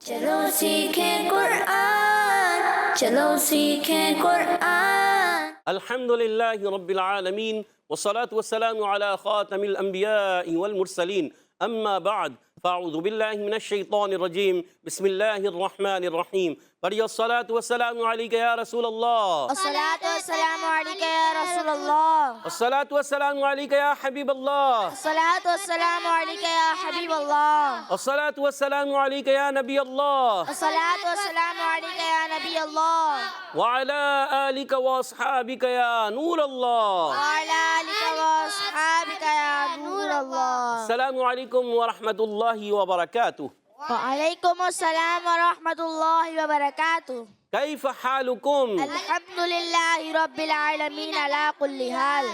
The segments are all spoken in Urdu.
چلو سیکھیں قرآن، چلو سیکھیں قرآن۔ الحمدللہ رب العالمین والصلاة والسلام علی خاتم الانبیاء والمرسلین، اما بعد فاعوذ باللہ من الشیطان الرجیم، بسم اللہ الرحمن الرحیم۔ پڑھیے الصلاة والسلام علیک یا رسول اللہ، الصلاۃ والسلام علیک یا رسول اللہ، الصلاة والسلام علیک یا حبیب اللہ، الصلاۃ والسلام علیک یا حبیب اللہ، الصلاة والسلام علیک یا نبی اللہ، الصلاۃ والسلام علیک یا نبی اللہ، وعلی آلک واصحابک یا نور اللہ۔ وعلی آلک واصحابک یا نور اللہ۔ السلام علیکم ورحمۃ اللہ وبرکاتہ۔ وعلیکم السلام ورحمۃ اللہ وبرکاتہ۔ کیف حالکم؟ الحمدللہ رب العالمین علی کل حال۔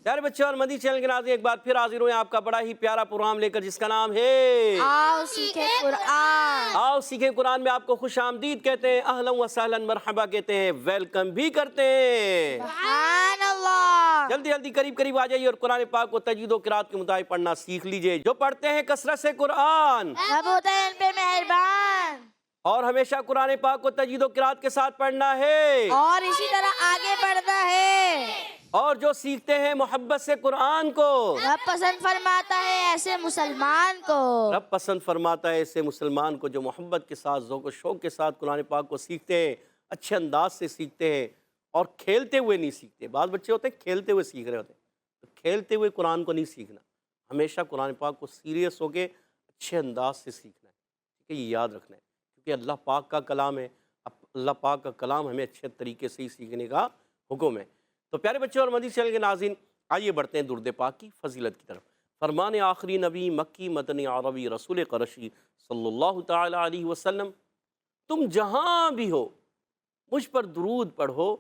پیارے بچے اور مدی چینل کے ناظرین، ایک بار پھر حاضر ہوئے آپ کا بڑا ہی پیارا پروگرام لے کر، جس کا نام ہے آؤ سیکھیں قرآن۔ آؤ سیکھیں قرآن میں آپ کو خوش آمدید کہتے ہیں، اہلا و سہلا مرحبا کہتے ہیں، ویلکم بھی کرتے ہیں۔ سبحان اللہ۔ جلدی جلدی قریب قریب آ جائیے اور قرآن پاک کو تجوید و قرات کے مطابق پڑھنا سیکھ لیجئے۔ جو پڑھتے ہیں کثرت سے قرآن رب ہوتا ہے ان پہ مہربان، اور ہمیشہ قرآن پاک کو تجوید و قرات کے ساتھ پڑھنا ہے، اور اسی طرح آگے بڑھنا ہے۔ اور جو سیکھتے ہیں محبت سے قرآن کو، رب پسند فرماتا ہے ایسے مسلمان کو۔ رب پسند فرماتا ہے ایسے مسلمان کو جو محبت کے ساتھ، ذوق و شوق کے ساتھ قرآن پاک کو سیکھتے ہیں، اچھے انداز سے سیکھتے ہیں اور کھیلتے ہوئے نہیں سیکھتے۔ بعض بچے ہوتے ہیں کھیلتے ہوئے سیکھ رہے ہوتے ہیں، تو کھیلتے ہوئے قرآن کو نہیں سیکھنا، ہمیشہ قرآن پاک کو سیریس ہو کے اچھے انداز سے سیکھنا ہے، ٹھیک ہے؟ یہ یاد رکھنا ہے، کیونکہ اللہ پاک کا کلام ہے، اللہ پاک کا کلام ہمیں اچھے طریقے سے ہی سیکھنے کا حکم ہے۔ تو پیارے بچے اور مدنی چینل کے ناظرین، آئیے بڑھتے ہیں درود پاک کی فضیلت کی طرف۔ فرمان آخری نبی مکی مدنی عربی رسول قرشی صلی اللہ تعالی علیہ وسلم، تم جہاں بھی ہو مجھ پر درود پڑھو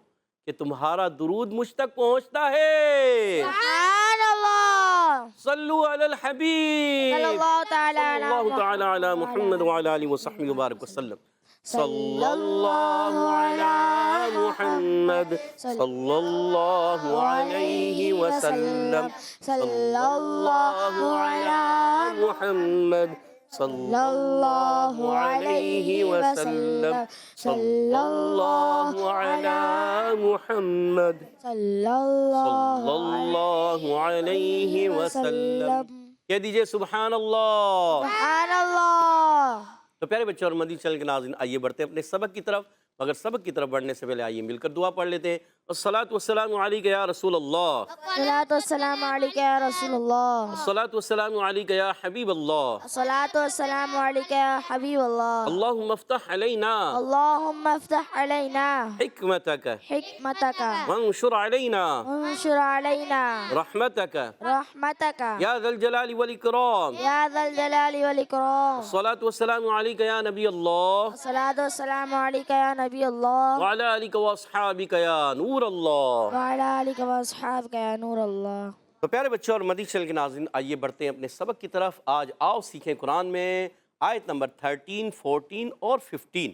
کہ تمہارا درود مجھ تک پہنچتا ہے۔ سبحان اللہ۔ صلو علی الحبیب صلی اللہ تعالی صلی اللہ تعالی علی محمد وعلی آلہ وصحبہ وبارک وسلم۔ صلی اللہ علی محمد صلی اللہ علیہ وسلم، صلی اللہ علی محمد صلی اللہ علیہ وسلم، صلی اللہ علی محمد صلی اللہ علیہ وسلم۔ کہہ دیجئے سبحان اللہ۔ سبحان اللہ۔ تو پیارے بچے اور مدنی چینل کے ناظرین، آئیے بڑھتے ہیں اپنے سبق کی طرف، مگر سبق کی طرف بڑھنے سے پہلے آئیے مل کر دعا پڑھ لیتے ہیں۔ الصلاۃ والسلام علیک یا رسول اللہ، الصلاۃ والسلام علیک یا رسول اللہ، الصلاۃ والسلام علیک یا حبیب اللہ، الصلاۃ والسلام علیک یا حبیب اللہ۔ اللہم افتح علینا اللہم افتح علینا حکمتک حکمتک وانشر علینا وانشر علینا رحمتک رحمتک یا ذا الجلال والاکرام۔ یا ذا الجلال والاکرام۔ الصلاۃ والسلام علیک یا نبی اللہ الصلاۃ والسلام علیک یا نبی اللہ، وعلی آلک واصحابک یا نور اللہ۔ وعلی آلک واصحابک یا نور اللہ۔ تو پیارے بچوں اور مدنی چینل کے ناظرین، آئیے بڑھتے ہیں اپنے سبق کی طرف۔ آج آؤ سیکھیں قرآن میں آیت نمبر 13، 14 اور 15،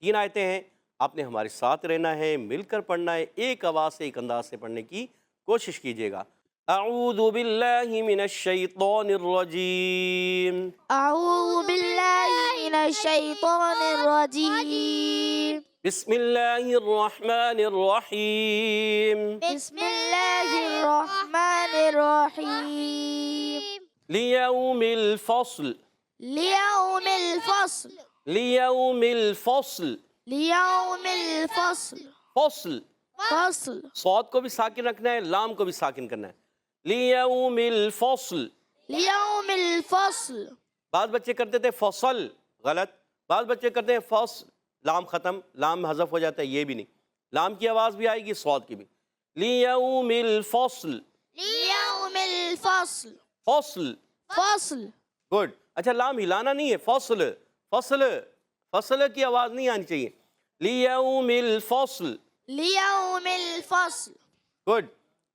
تین آیتیں ہیں۔ آپ نے ہمارے ساتھ رہنا ہے، مل کر پڑھنا ہے، ایک آواز سے ایک انداز سے پڑھنے کی کوشش کیجیے گا۔ اعوذ باللہ من الشیطان الرجیم، اعوذ باللہ من الشیطان الرجیم، بسم اللہ الرحمن الرحیم، بسم اللہ الرحمن الرحیم، لیوم الفصل، لیوم الفصل، لیوم الفصل، لیوم الفصل، فصل، فصل، صاد کو بھی ساکن رکھنا ہے، لام کو بھی ساکن کرنا ہے۔ لیوم الفصل، لیوم الفصل، بعض بچے کرتے تھے فصل، غلط، بعض بچے کرتے ہیں فصل، لام ختم، لام حذف ہو جاتا ہے، یہ بھی نہیں، لام کی آواز بھی آئے گی، صاد کی بھی۔ لیوم الفصل، لیوم الفصل، فصل، فصل، گڈ۔ اچھا، لام ہلانا نہیں ہے، فصل، فصل، فصل کی آواز نہیں آنی چاہیے۔ لیوم الفصل، لیوم الفصل۔ گڈ۔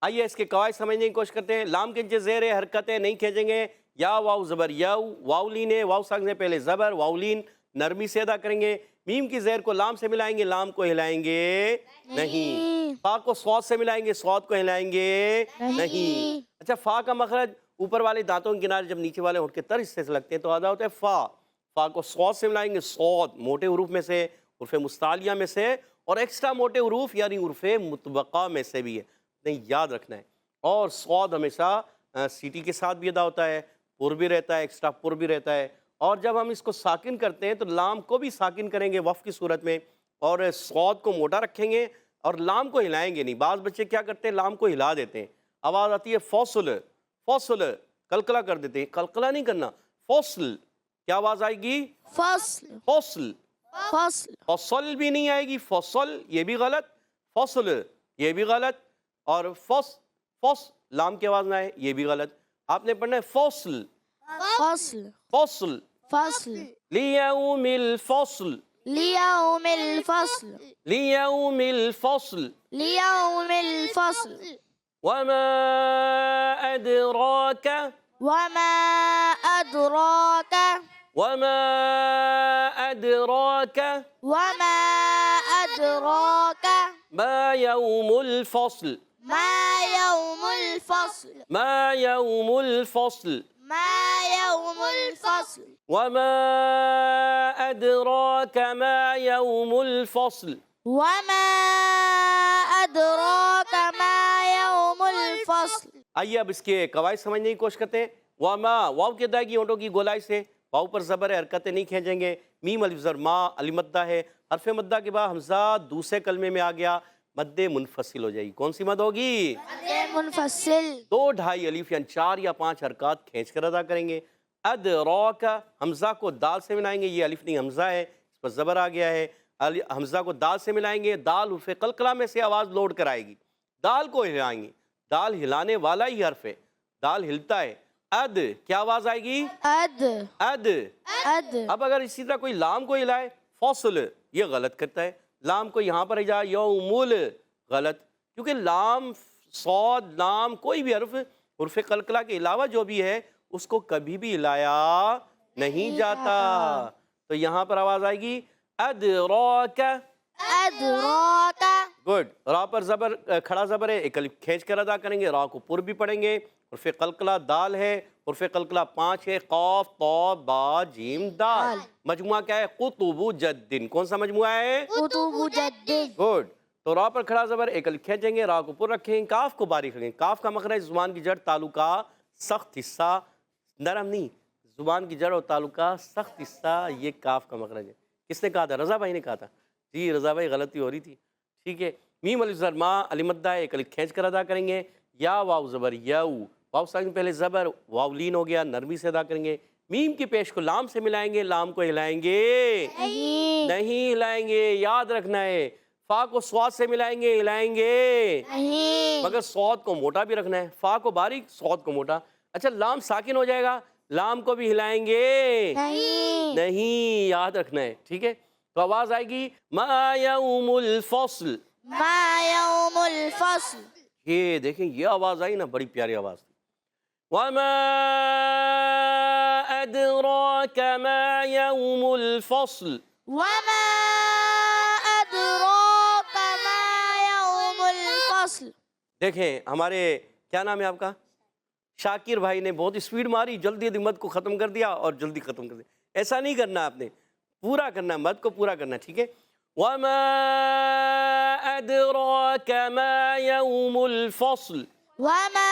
آئیے اس کے قواعد سمجھنے کی کوشش کرتے ہیں۔ لام کے نیچے زیر ہے، حرکتیں نہیں کھینچیں گے، یا واو زبر یو، واو لین ہے، واو ساکن سے پہلے زبر، واو لین نرمی سے ادا کریں گے۔ میم کی زیر کو لام سے ملائیں گے، لام کو ہلائیں گے نہیں۔ فا کو صاد سے ملائیں گے، صاد کو ہلائیں گے نہیں۔ اچھا، فا کا مخرج اوپر والے دانتوں کے کنارے جب نیچے والے ہونٹ کے تر حصے سے لگتے ہیں تو ادا ہوتا ہے فا۔ فا کو صاد سے ملائیں گے، صاد موٹے حروف میں سے، حروف مستعلیہ میں سے، اور ایکسٹرا موٹے حروف یعنی حروف مطبقہ میں سے بھی ہے، نہیں یاد رکھنا ہے۔ اور صاد ہمیشہ سیٹی کے ساتھ بھی ادا ہوتا ہے، پر بھی رہتا ہے، ایکسٹرا پر بھی رہتا ہے۔ اور جب ہم اس کو ساکن کرتے ہیں تو لام کو بھی ساکن کریں گے وقف کی صورت میں، اور صاد کو موٹا رکھیں گے اور لام کو ہلائیں گے نہیں۔ بعض بچے کیا کرتے ہیں، لام کو ہلا دیتے ہیں، آواز آتی ہے فصل، فصل، قلقلہ کر دیتے ہیں، قلقلہ نہیں کرنا، فصل، کیا آواز آئے گی؟ فصل فصل، فصل فصل بھی نہیں آئے گی، فصل یہ بھی غلط، فصل یہ بھی غلط، اور فص لام کی آواز نہ آئے یہ بھی غلط۔ آپ نے پڑھنا ہے فصل، فصل فصل، فصل لیوم الفصل، لیوم الفصل لیوم الفصل، لیوم الفصل وما أدراك، وما أدراك وما أدراك وما أدراك ما يوم الفصل، ما يوم الفصل ما يوم الفصل، ما يوم الفصل وما أدراك ما يوم الفصل۔ وما أدراك ما يوم الفصل۔ آئیے اب اس کے قواعد سمجھنے کی کوشش کرتے ہیں۔ وما، واو کی ادائیگی ہونٹوں کی گولائی سے، واو پر زبر ہے، حرکتیں نہیں کھینچیں گے۔ میم الف زر ما، علی مدہ ہے، حرف مدہ کے بعد حمزہ دوسرے کلمے میں آ گیا، مد منفصل ہو جائے گی۔ کون سی مد ہوگی؟ منفصل۔ 2 ڈھائی الف یعنی 4 یا 5 حرکات کھینچ کر ادا کریں گے۔ ادراک، حمزہ کو دال سے ملائیں گے، یہ الف نہیں حمزہ ہے، اس پر زبر آ گیا ہے، حمزہ کو دال سے ملائیں گے، دال حرف قلقلہ میں سے آواز لوڈ کر آئے گی، دال کو ہلائیں گے، دال ہلانے والا ہی حرف ہے، دال ہلتا ہے۔ اد، کیا آواز آئے گی؟ اد اد۔ اد اب اگر اسی طرح کوئی لام کو ہلائے، فصل، یہ غلط کرتا ہے، لام کو یہاں پر ہجا یومل، غلط، کیونکہ لام، صاد، لام، کوئی بھی حرف قلقلہ کے علاوہ جو بھی ہے اس کو کبھی بھی ہلایا نہیں جاتا، تو یہاں پر آواز آئے گی ادراک۔ ادراک گڈ، را پر زبر، کھڑا زبر ہے، ایک الف کھینچ کر ادا کریں گے، را کو پر بھی پڑھیں گے، حرف قلقلہ دال ہے، حرف قلقلہ 5 ہے، قاف، طا، با، جیم، دال۔ مجموعہ کیا ہے؟ قطب جد۔ کون سا مجموعہ ہے؟ قطب جد۔ گڈ، تو را پر کھڑا زبر، ایک الف کھینچیں گے، را کو پر رکھیں گے، کاف کو باریک رکھیں گے۔ کاف کا مخرج زبان کی جڑ تالو کا سخت حصہ، نرم نہیں، زبان کی جڑ اور تالو کا سخت حصہ، یہ کاف کا مخرج ہے۔ کس نے کہا تھا؟ رضا بھائی نے کہا تھا۔ جی رضا بھائی، غلطی ہو رہی تھی، ٹھیک ہے۔ میم الف زر ما، علی مدہ ہے، ایک الف کھینچ کر ادا کریں گے، یا واو زبر یو، واو ساکن پہلے زبر، واو لین ہو گیا، نرمی سے ادا کریں گے۔ میم کی پیش کو لام سے ملائیں گے، لام کو ہلائیں گے نہیں ہلائیں گے، یاد رکھنا ہے۔ فا کو صاد سے ملائیں گے، ہلائیں گے نہیں مگر صاد کو موٹا بھی رکھنا ہے، فا کو باریک، صاد کو موٹا۔ اچھا، لام ساکن ہو جائے گا، لام کو بھی ہلائیں گے نہیں، یاد رکھنا ہے، ٹھیک ہے۔ تو آواز آئے گی ما یوم الفصل۔ ما یوم الفصل۔ یہ دیکھیں، یہ آواز آئی نا، بڑی پیاری آواز تھی۔ وما ادراک ما یوم الفصل، وما ادراک ما یوم الفصل۔ دیکھیں ہمارے، کیا نام ہے آپ کا؟ شاکر بھائی نے بہت اسپیڈ ماری، جلدی مد کو ختم کر دیا اور جلدی ختم کر دیا۔ ایسا نہیں کرنا، آپ نے پورا کرنا، مد کو پورا کرنا، ٹھیک ہے۔ وما ادراک ما یوم الفصل، وما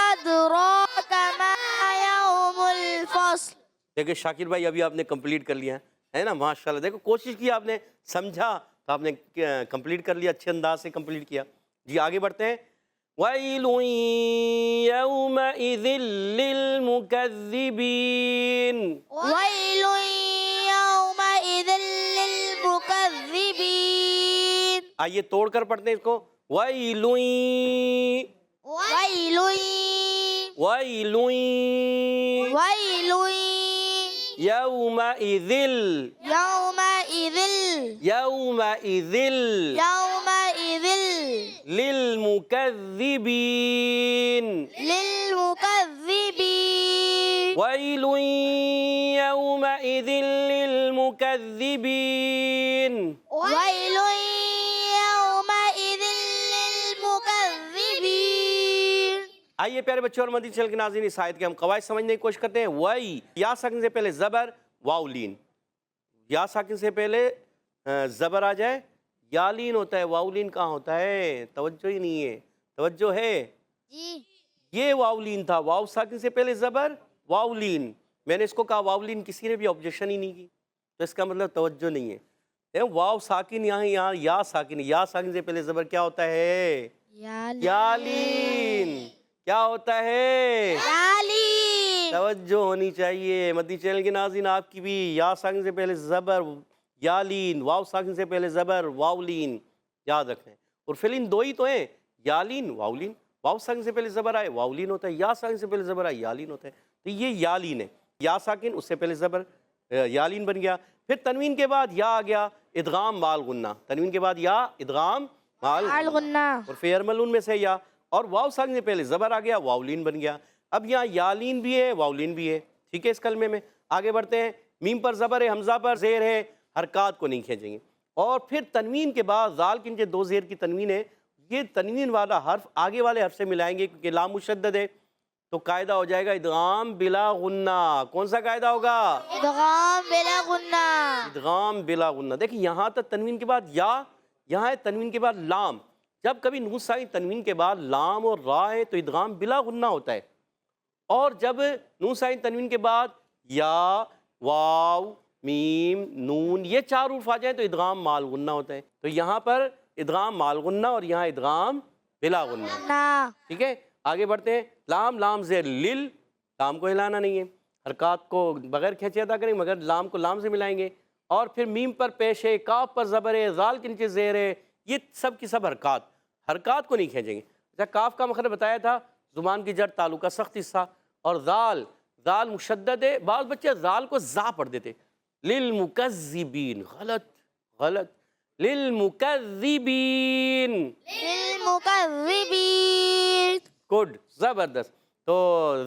ادراک ما یوم الفصل۔ دیکھیں شاکر بھائی، ابھی آپ نے کمپلیٹ کر لیا ہے نا، ماشاءاللہ، دیکھو کوشش کی آپ نے، سمجھا تو آپ نے کمپلیٹ کر لیا، اچھے انداز سے کمپلیٹ کیا۔ جی آگے بڑھتے ہیں۔ وَيْلٌ يَوْمَئِذٍ لِّلْمُكَذِّبِينَ، ویل یومئذ للمکذبین۔ آئیے توڑ کر پڑھتے ہیں اس کو۔ وَيْلٌ، ویل وَيْلٌ ویل يَوْمَئِذٍ، یومئذ يَوْمَئِذٍ یومئذ لِّلْمُكَذِّبِينَ، للمکذبین۔ وَيْلٌ يَوْمَئِذٍ لِّلْمُكَذِّبِينَ۔ ویل یومئذ للمکذبین۔ آئیے پیارے بچوں اور مدنی چینل کے ناظرین، اس آیت کے ہم قواعد سمجھنے کی کوشش کرتے ہیں۔ وَإِ یا ساکن سے پہلے زبر واو لین، یا ساکن سے پہلے زبر آ جائے یا لین ہوتا ہے، واو لین کہاں ہوتا ہے؟ توجہ ہی نہیں ہے، توجہ ہے؟ جی یہ واو لین تھا، واو ساکن سے پہلے زبر واو لین، میں نے اس کو کہا واو لین، کسی نے بھی آبجیکشن ہی نہیں کی، تو اس کا مطلب توجہ نہیں ہے۔ واو ساکن یہاں یا ساکن، یا ساکن سے پہلے زبر کیا ہوتا ہے؟ یا لین۔ کیا ہوتا ہے؟ توجہ ہونی چاہیے مدنی چینل کے ناظرین آپ کی بھی۔ یا ساکن سے پہلے زبر یا لین، واو ساکن سے پہلے زبر واو لین، یاد رکھیں۔ اور فی الحال دو ہی تو ہیں، یا لین واو لین، واو ساکن سے پہلے زبر آئے واو لین ہوتا ہے، یا ساکن سے پہلے زبر آئے یا لین ہوتا ہے، تو یہ یا لین ہے۔ یا ساکن اس سے پہلے زبر یا لین بن گیا، پھر تنوین کے بعد یا آ گیا ادغام مال غنہ، تنوین کے بعد یا ادغام مال غنہ، اور پھر یرملون میں سے یا، اور واو ساکن سے پہلے زبر آ گیا واو لین بن گیا۔ اب یہاں یا لین بھی ہے واو لین بھی ہے، ٹھیک ہے۔ اس کلمے میں آگے بڑھتے ہیں، میم پر زبر ہے، حمزہ پر زیر ہے، حرکات کو نہیں کھینچیں گے، اور پھر تنوین کے بعد ذال کے نیچے دو زیر کی تنوین ہے، یہ تنوین والا حرف آگے والے حرف سے ملائیں گے کیونکہ لام مشدد ہے، تو قاعدہ ہو جائے گا ادغام بلا غنہ۔ کون سا قاعدہ ہوگا؟ ادغام بلا غنہ۔ ادغام بلا غنہ۔ دیکھیں یہاں تک تنوین کے بعد یا، یہاں ہے تنوین کے بعد لام، جب کبھی نون ساکن تنوین کے بعد لام اور را ہے تو ادغام بلا غنہ ہوتا ہے، اور جب نون ساکن تنوین کے بعد یا، واو، میم، نون یہ چار حروف آ جائیں تو ادغام مال غنہ ہوتا ہے، تو یہاں پر ادغام مال غنہ اور یہاں ادغام بلا غنہ، ٹھیک ہے۔ آگے بڑھتے ہیں، لام، لام زیر لل، لام کو ہلانا نہیں ہے، حرکات کو بغیر کھینچے ادا کریں مگر لام کو لام سے ملائیں گے، اور پھر میم پر پیش ہے، کاف پر زبر ہے، ذال کے نیچے زیر ہے، یہ سب کی سب حرکات کو نہیں کھینچیں گے۔ جیسا کاف کا مخرج بتایا تھا، زبان کی جڑ تالو کا سخت حصہ، اور ذال، ذال مشدد ہے، بعض بچے ذال کو زا پڑھ دیتے، للمکذبین، غلط غلط، للمکذبین، للمکذبین۔ گڈ، زبردست۔ تو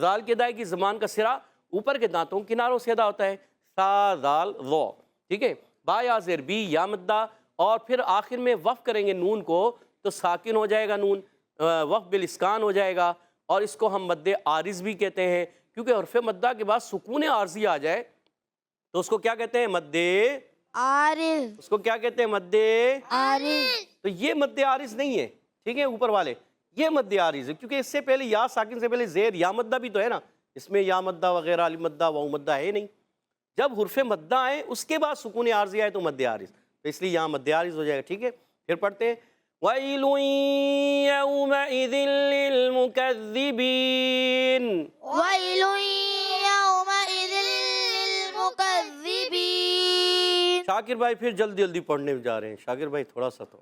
ذال کی ادائی کی زبان کا سرا اوپر کے دانتوں کناروں سے ادا ہوتا ہے، سا ذال ذو، ٹھیک ہے۔ با یا زیر بی، یا مدہ، اور پھر آخر میں وقف کریں گے نون کو تو ساکن ہو جائے گا نون، وقف بالاسکان ہو جائے گا، اور اس کو ہم مد عارض بھی کہتے ہیں، کیونکہ حرف مدہ کے بعد سکون عارضی آ جائے تو اس کو کیا کہتے ہیں؟ مد عارض۔ اس کو کیا کہتے ہیں؟ مد عارض۔ تو یہ مد عارض نہیں ہے، ٹھیک ہے، اوپر والے یہ مد عارض ہے، کیونکہ اس سے پہلے یا ساکن سے پہلے زیر یا مدہ بھی تو ہے نا، اس میں یا مدہ وغیرہ علی مدہ واو مدہ ہے نہیں، جب حرف مدہ آئے اس کے بعد سکون عارضی آئے تو مد عارض، تو اس لیے یہاں مد عارض ہو جائے گا، ٹھیک ہے۔ پھر پڑھتے ہیں، وَيْلٌ يَوْمَئِذٍ لِّلْمُكَذِّبِينَ، وَيْلٌ يَوْمَئِذٍ لِّلْمُكَذِّبِينَ۔ شاکر بھائی پھر جلدی جلدی پڑھنے جا رہے ہیں، شاکر بھائی تھوڑا سا تو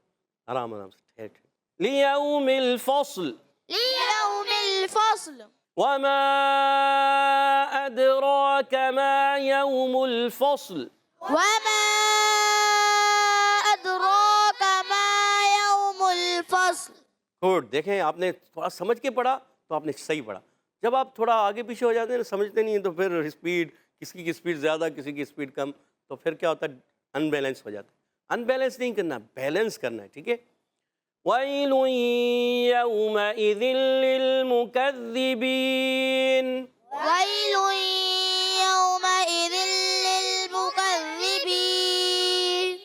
آرام آرام سے ٹھہر ٹھہر۔ لِيَوْمِ الْفَصْلِ، لِيَوْمِ الْفَصْلِ۔ وَمَا أَدْرَاكَ مَا يَوْمُ الْفَصْلِ، وَمَا أَدْرَاكَ مَا يَوْمُ الْفَصْلِ۔ گڈ، دیکھیں آپ نے تھوڑا سمجھ کے پڑھا تو آپ نے صحیح پڑھا، جب آپ تھوڑا آگے پیچھے ہو جاتے ہیں سمجھتے نہیں ہیں تو پھر اسپیڈ، کسی کی اسپیڈ زیادہ کسی کی اسپیڈ کم، تو پھر کیا ہوتا ہے؟ ان بیلنس ہو جاتا ہے۔ ان بیلنس نہیں کرنا، بیلنس کرنا ہے، ٹھیک ہے۔ وَيْلٌ يَوْمَئِذٍ لِّلْمُكَذِّبِينَ، وَيْلٌ يَوْمَئِذٍ لِّلْمُكَذِّبِينَ۔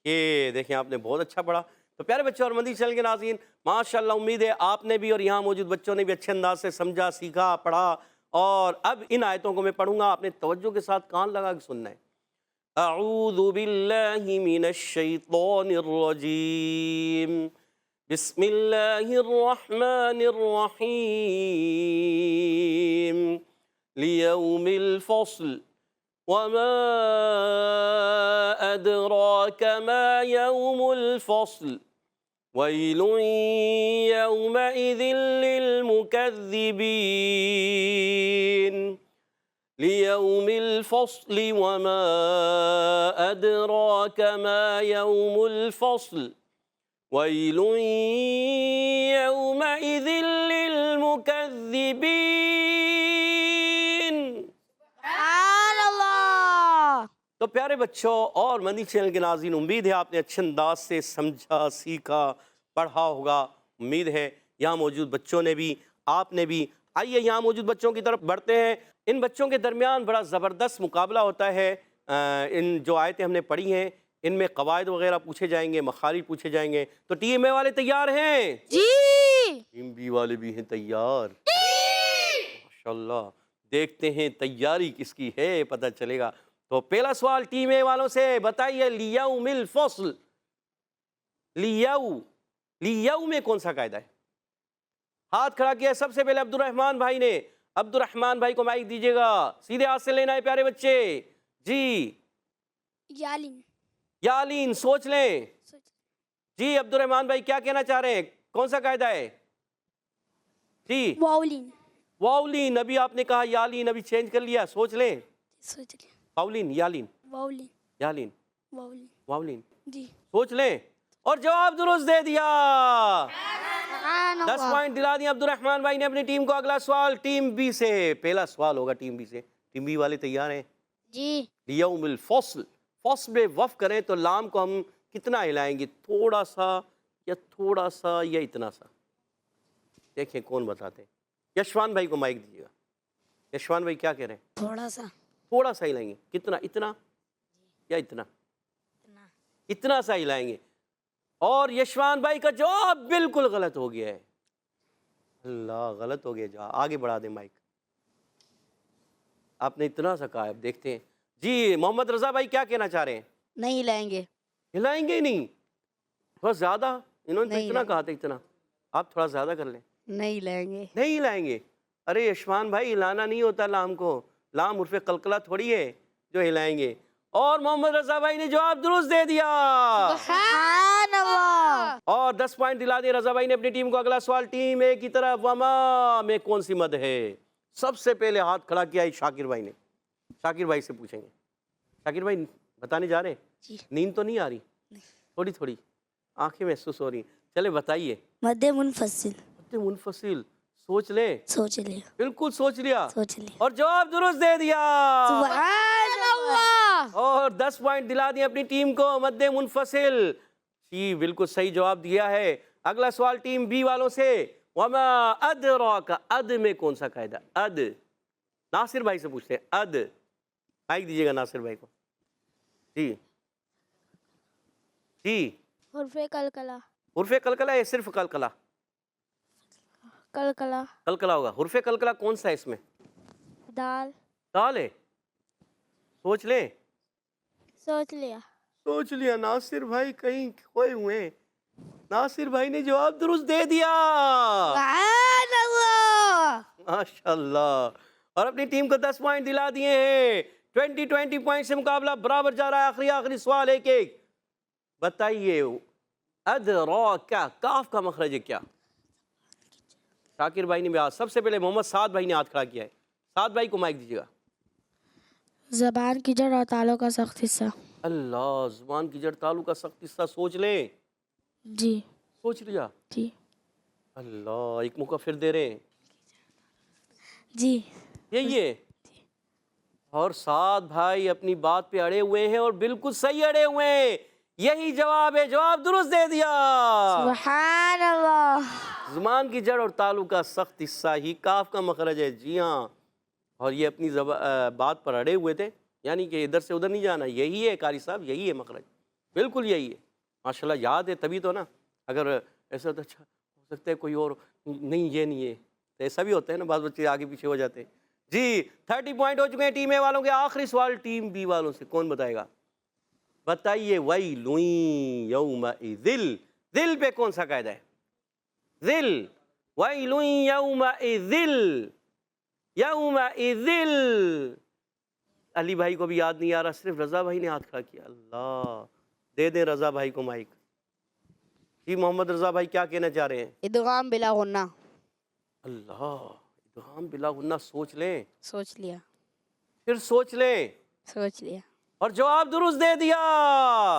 یہ دیکھیں آپ نے بہت اچھا پڑھا۔ تو پیارے بچوں اور مدنی چینل کے ناظرین، ماشاءاللہ امید ہے آپ نے بھی اور یہاں موجود بچوں نے بھی اچھے انداز سے سمجھا، سیکھا، پڑھا، اور اب ان آیتوں کو میں پڑھوں گا، آپ نے توجہ کے ساتھ کان لگا کے سننا ہے۔ اعوذ باللہ من الشیطان الرجیم، بسم اللہ الرحمن الرحیم، لیوم الفصل، وما أدراك ما يوم الفصل، ويل يومئذ للمكذبين، ليوم الفصل، وما أدراك ما يوم الفصل، ويل يومئذ للمكذبين۔ سبحان اللہ۔ تو پیارے بچوں اور مدنی چینل کے ناظرین، امید ہے آپ نے اچھے انداز سے سمجھا، سیکھا، پڑھا ہوگا، امید ہے یہاں موجود بچوں نے بھی، آپ نے بھی آئیے یہاں موجود بچوں کی طرف بڑھتے ہیں. ان بچوں کے درمیان بڑا زبردست مقابلہ ہوتا ہے. ان جو آیتیں ہم نے پڑھی ہیں ان میں قواعد وغیرہ پوچھے جائیں گے, مخارج پوچھے جائیں گے. تو ٹیم اے والے تیار ہیں؟ جی. ٹیم بی والے بھی ہیں تیار؟ ماشاءاللہ, دیکھتے ہیں تیاری کس کی ہے, پتہ چلے گا. تو پہلا سوال ٹیم اے والوں سے, بتائیے لیوم الفصل, لیو میں کون سا قاعدہ ہے؟ ہاتھ کھڑا کیا سب سے پہلے عبد الرحمن بھائی نے. عبد الرحمن بھائی کو مائک دیجیے گا, سیدھے ہاتھ سے لینا ہے پیارے بچے. جی یالین. یالین, سوچ لیں. جی عبد الرحمن بھائی کیا کہنا چاہ رہے ہیں, کون سا قاعدہ ہے؟ جی واولین. واولین. ابھی آپ نے کہا یالین, ابھی چینج کر لیا, سوچ لیں. سوچ لیا. واولین, یالین, واولین. یالین, واولین. واولین, جی. سوچ لیں. اور جواب درست دے دیا. سبحان 10 اللہ. پوائنٹ دلا دیا عبد الرحمن بھائی نے اپنی ٹیم کو. اگلا سوال ٹیم بی سے, پہلا سوال ہوگا ٹیم بی سے. ٹیم بی والے تیار ہیں؟ جی. لیوم الفصل, فصل میں وف کریں تو لام کو ہم کتنا ہلائیں گے, تھوڑا سا یا تھوڑا سا یا اتنا سا؟ دیکھیں کون بتاتے ہیں. یشوان بھائی کو مائک دیجیے گا. یشوان بھائی کیا کہہ رہے ہیں؟ تھوڑا سا. تھوڑا سا ہلائیں گے, کتنا, اتنا یا اتنا؟ اتنا سا ہلائیں گے. اور یشوان بھائی کا جواب بالکل غلط ہو گیا ہے. اللہ, غلط ہو گیا جواب. آگے بڑھا دیں مائک. آپ نے اتنا سا کہا ہے, اب دیکھتے ہیں. جی محمد رضا بھائی کیا کہنا چاہ رہے ہیں؟ نہیں لائیں گے. ہلائیں گے ہی نہیں, تھوڑا زیادہ, انہوں نے تو نہیں اتنا کہا تھا اتنا, آپ تھوڑا زیادہ کر لیں. نہیں لائیں گے. نہیں ہلائیں گے. ارے یشوان بھائی ہلانا نہیں ہوتا لام کو, لام عرف قلقلہ تھوڑی ہے جو ہلائیں گے. اور محمد رضا بھائی نے جواب درست دے دیا. سبحان اللہ. اور 10 پوائنٹ دلا دیے رضا بھائی نے اپنی ٹیم کو. اگلا سوال ٹیم اے کی طرف, وما میں کون سی مد ہے؟ سب سے پہلے ہاتھ کھڑا کیا ہے شاکر بھائی نے. شاکر بھائی سے پوچھیں گے. شاکر بھائی بتانے جا رہے ہیں؟ جی. نیند تو نہیں آ رہی؟ تھوڑی تھوڑی آنکھیں محسوس ہو رہی ہیں. چلے بتائیے. مد منفصل. مد منفصل, سوچ لیں. سوچ لیا. بالکل سوچ لیا, سوچ لیا. اور جواب درست دے دیا. سبحان اللہ. اور 10 پوائنٹ دلا دیے اپنی ٹیم کو. مد منفصل, جی بالکل صحیح جواب دیا ہے. اگلا سوال ٹیم بی والوں سے, وما ادراک, اد میں کون سا قاعدہ؟ اد, ناصر بھائی سے پوچھتے ہیں. اد, مائک دیجیے گا ناصر بھائی کو. جی جی. حرف قلقلہ. حرف قلقلہ یا صرف قلقلہ؟ قلقلہ. قلقلہ ہوگا. حرف قلقلہ کون سا ہے اس میں؟ دال. دال ہے. سوچ لیں. سوچ لیا. سوچ لیا. ناصر بھائی کہیں کھوئے ہوئے ہیں. ناصر بھائی نے جواب درست دے دیا. سبحان اللہ. ماشاءاللہ. اور اپنی ٹیم کو 10 پوائنٹ دلا دیے ہیں. 20 پوائنٹ سے مقابلہ برابر جا رہا ہے. آخری سوال ایک ایک. بتائیے ادراک, کاف کا مخرج ہے کیا؟ شاکر بھائی نے بھی ہاتھ, سب سے پہلے محمد سعد بھائی نے ہاتھ کھڑا کیا ہے. سعد بھائی کو مائک دیجیے گا. زبان کی جڑ اور تالوں کا سخت حصہ. اللہ, زبان کی جڑ تالو کا سخت حصہ. سوچ لیں. جی. سوچ لیا. جی. اللہ, ایک موقع پھر دے رہے ہیں. جی. یہی ہے. اور سعد بھائی اپنی بات پہ اڑے ہوئے ہیں, اور بالکل صحیح اڑے ہوئے ہیں. یہی جواب ہے, جواب درست دے دیا. سبحان اللہ. زبان کی جڑ اور تالو کا سخت حصہ ہی کاف کا مخرج ہے. جی ہاں. اور یہ اپنی بات پر اڑے ہوئے تھے, یعنی کہ ادھر سے ادھر نہیں جانا. یہی ہے قاری صاحب, یہی ہے مخرج, بالکل یہی ہے. ماشاءاللہ یاد ہے تبھی تو نا. اگر ایسا تو اچھا ہو سکتا ہے کوئی اور, نہیں یہ نہیں ہے, تو ایسا بھی ہوتا ہے نا, بعض بچے آگے پیچھے ہو جاتے ہیں. جی 30 پوائنٹ ہو چکے ہیں ٹیم اے والوں کے. آخری سوال ٹیم بی والوں سے, کون بتائے گا؟ بتائیے. ویل یومئذ, ذل پہ کون سا قاعدہ ہے؟ ذل, ویل یومئذ, یومئذ. علی بھائی کو بھی یاد نہیں آ رہا, صرف رضا بھائی نے ہاتھ کھڑا کیا. اللہ, دے دیں رضا بھائی کو مائک. جی محمد رضا بھائی کیا کہنا چاہ رہے ہیں؟ ادغام بلا غنہ. اللہ, ادغام بلا غنہ. سوچ لیں. سوچ لیا. پھر سوچ لیں. سوچ لیا. اور جواب درست دے دیا.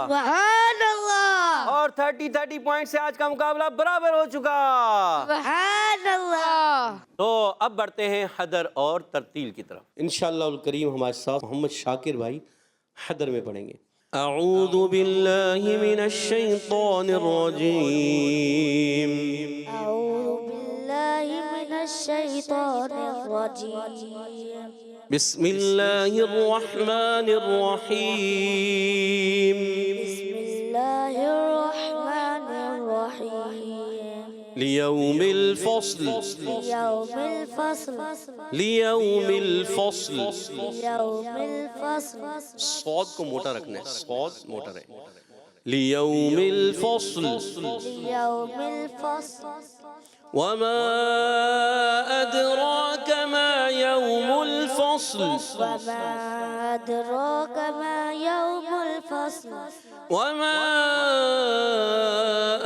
سبحان اللہ. اور 30 پوائنٹ سے آج کا مقابلہ برابر ہو چکا. سبحان اللہ. تو اب بڑھتے ہیں حدر اور ترتیل کی طرف. انشاءاللہ الکریم ہمارے ساتھ محمد شاکر بھائی حدر میں پڑھیں گے. اعوذ باللہ من الشیطان الرجیم. اعوذ باللہ من الشيطان الرجيم بسم الله الرحمن الرحيم بسم الله الرحمن الرحيم ليوم الفصل ليوم الفصل ليوم الفصل ليوم الفصل صاد کو موٹا رکھنا ہے، صاد موٹا رہے. ليوم الفصل ليوم الفصل وما أدراك ما يوم الفصل وما أدراك ما يوم الفصل وما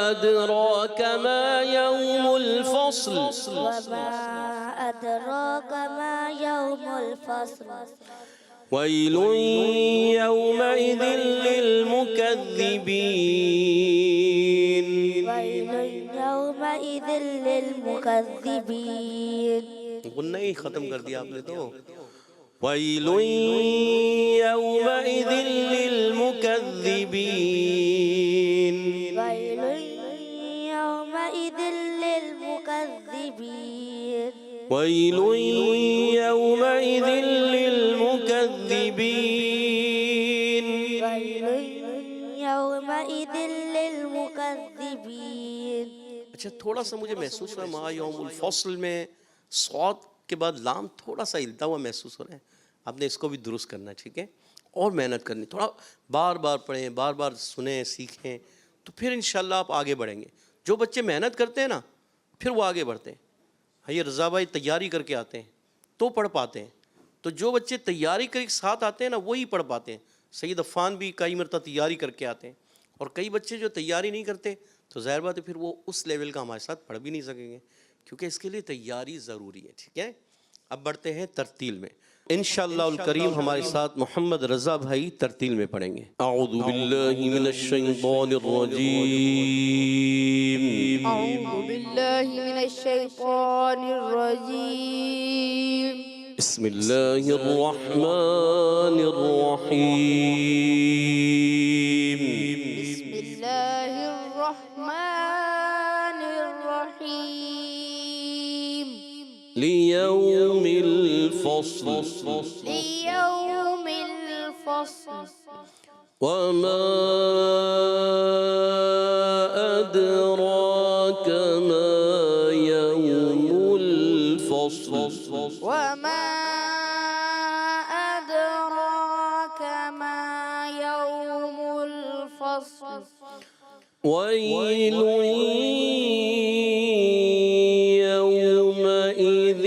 أدراك ما يوم الفصل وما أدراك ما يوم الفصل ويل يومئذ للمكذبين ويل يومئذ للمكذبين غنہ ہی ختم کر دیا آپ نے تو. ويل يومئذ للمكذبين ويل يومئذ للمكذبين ويل يومئذ للمكذبين ويل يومئذ للمكذبين. اچھا تھوڑا سا مجھے محسوس ہوا ما یوم الفصل میں صاد کے بعد لام تھوڑا سا ہلتا ہوا محسوس ہو رہا ہے. آپ نے اس کو بھی درست کرنا ہے، ٹھیک ہے، اور محنت کرنی، تھوڑا بار بار پڑھیں، بار بار سنیں، سیکھیں، تو پھر انشاءاللہ آپ آگے بڑھیں گے. جو بچے محنت کرتے ہیں نا پھر وہ آگے بڑھتے ہیں. یہ رضا بھائی تیاری کر کے آتے ہیں تو پڑھ پاتے ہیں، تو جو بچے تیاری کے ساتھ آتے ہیں نا وہی پڑھ پاتے ہیں. سید عفان بھی کئی مرتبہ تیاری کر کے آتے ہیں، اور کئی بچے جو تیاری نہیں کرتے تو ظاہر بات ہے پھر وہ اس لیول کا ہمارے ساتھ پڑھ بھی نہیں سکیں گے، کیونکہ اس کے لیے تیاری ضروری ہے. ٹھیک ہے، اب بڑھتے ہیں ترتیل میں. انشاءاللہ الکریم ہمارے ساتھ محمد رضا بھائی ترتیل میں پڑھیں گے. اعوذ باللہ من الشیطان الرجیم أعوذ بالله من الشيطان الرجيم بسم اللہ الرحمن الرحیم بسم الله الرحمن الرحيم لیوم الفصل ليوم الفصل وما أدراك ما يوم الفصل وما أدراك ما يوم الفصل ويل يومئذ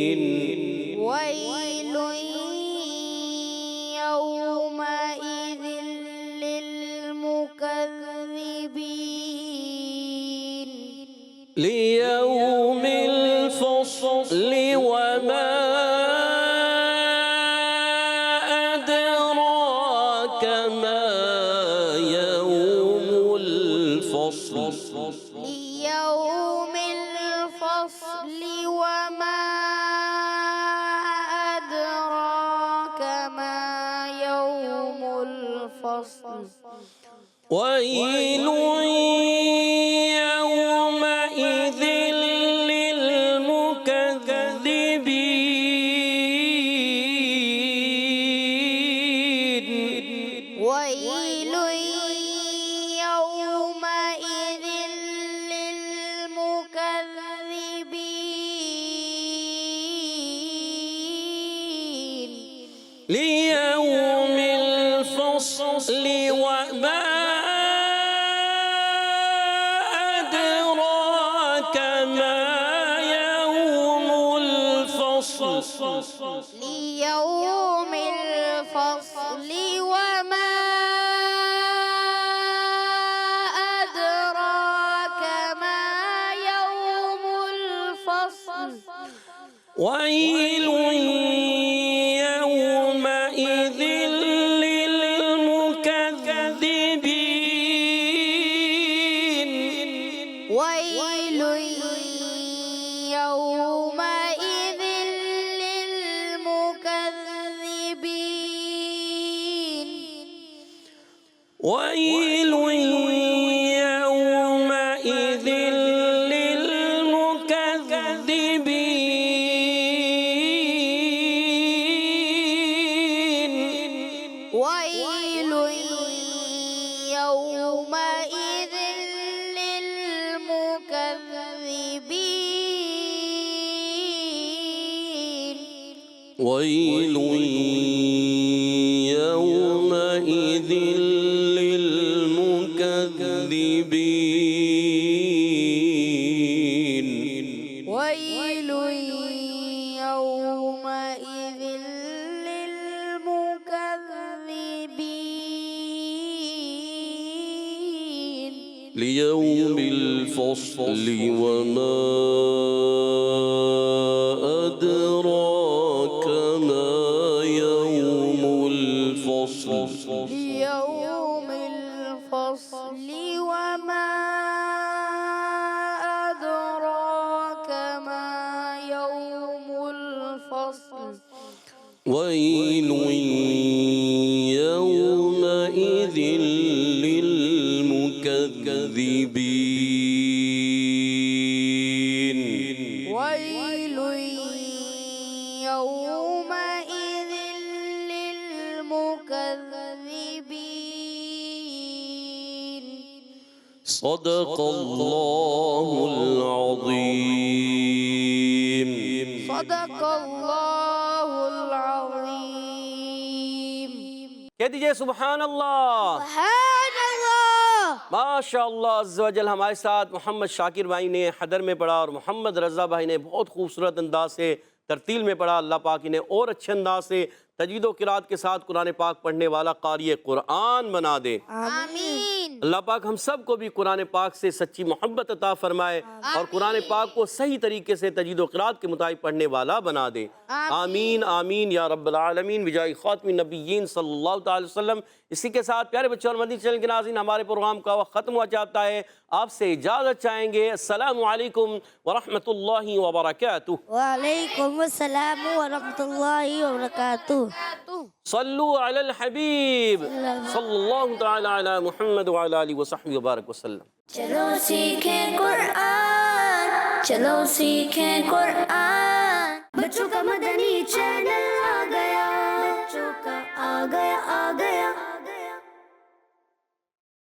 للمكذبين ويل يومئذ للمكذبين ليوم الفصل وما أدراك ما يوم الفصل ليوم الفصل وما أدراك ما يوم الفصل ويل يومئذ للمكذبين ويل يومئذ للمكذبين ليوم الفصل وما أدراك ما يوم الفصل ليوم الفصل وما أدراك ما يوم الفصل ويل يومئذ للمكذبين ويل يومئذ للمكذبين ويل ويل يومئذ للمكذبين ويل يومئذ للمكذبين ليوم الفصل وما أدراك ما يوم الفصل ليوم الفصل وما أدراك ما يوم الفصل ويل يومئذ للمكذبين ويل يومئذ للمكذبين صدق الله العظيم صدق الله العظيم کہہ دیجئے سبحان اللہ سبحان اللہ ماشاء اللہ عز و جل. ہمارے ساتھ محمد شاکر بھائی نے حدر میں پڑھا اور محمد رضا بھائی نے بہت خوبصورت انداز سے ترتیل میں پڑھا. اللہ پاک انہیں اور اچھے انداز سے تجوید و قرات کے ساتھ قرآن پاک پڑھنے والا قاری قرآن بنا دے. آمین. اللہ پاک ہم سب کو بھی قرآن پاک سے سچی محبت عطا فرمائے اور قرآن پاک کو صحیح طریقے سے تجوید و قرات کے مطابق پڑھنے والا بنا دے. آمین آمین یا رب العالمین بجائے خاتم النبیین صلی اللہ تعالی وسلم. اسی کے ساتھ پیارے بچوں اور مدنی چینل کے ناظرین ہمارے پروگرام کا وقت ختم ہوا چاہتا ہے. آپ سے اجازت چاہیں گے. السلام علیکم ورحمۃ اللہ وبرکاتہ. وعلیکم السلام ورحمۃ اللہ وبرکاتہ. صلو علی الحبیب صلی اللہ تعالی علی محمد وعلی آلہ وصحبہ وبارک وسلم. چلو سیکھیں قرآن، چلو سیکھیں قرآن. بچوں کا مدنی چینل آ گیا، بچوں کا آ گیا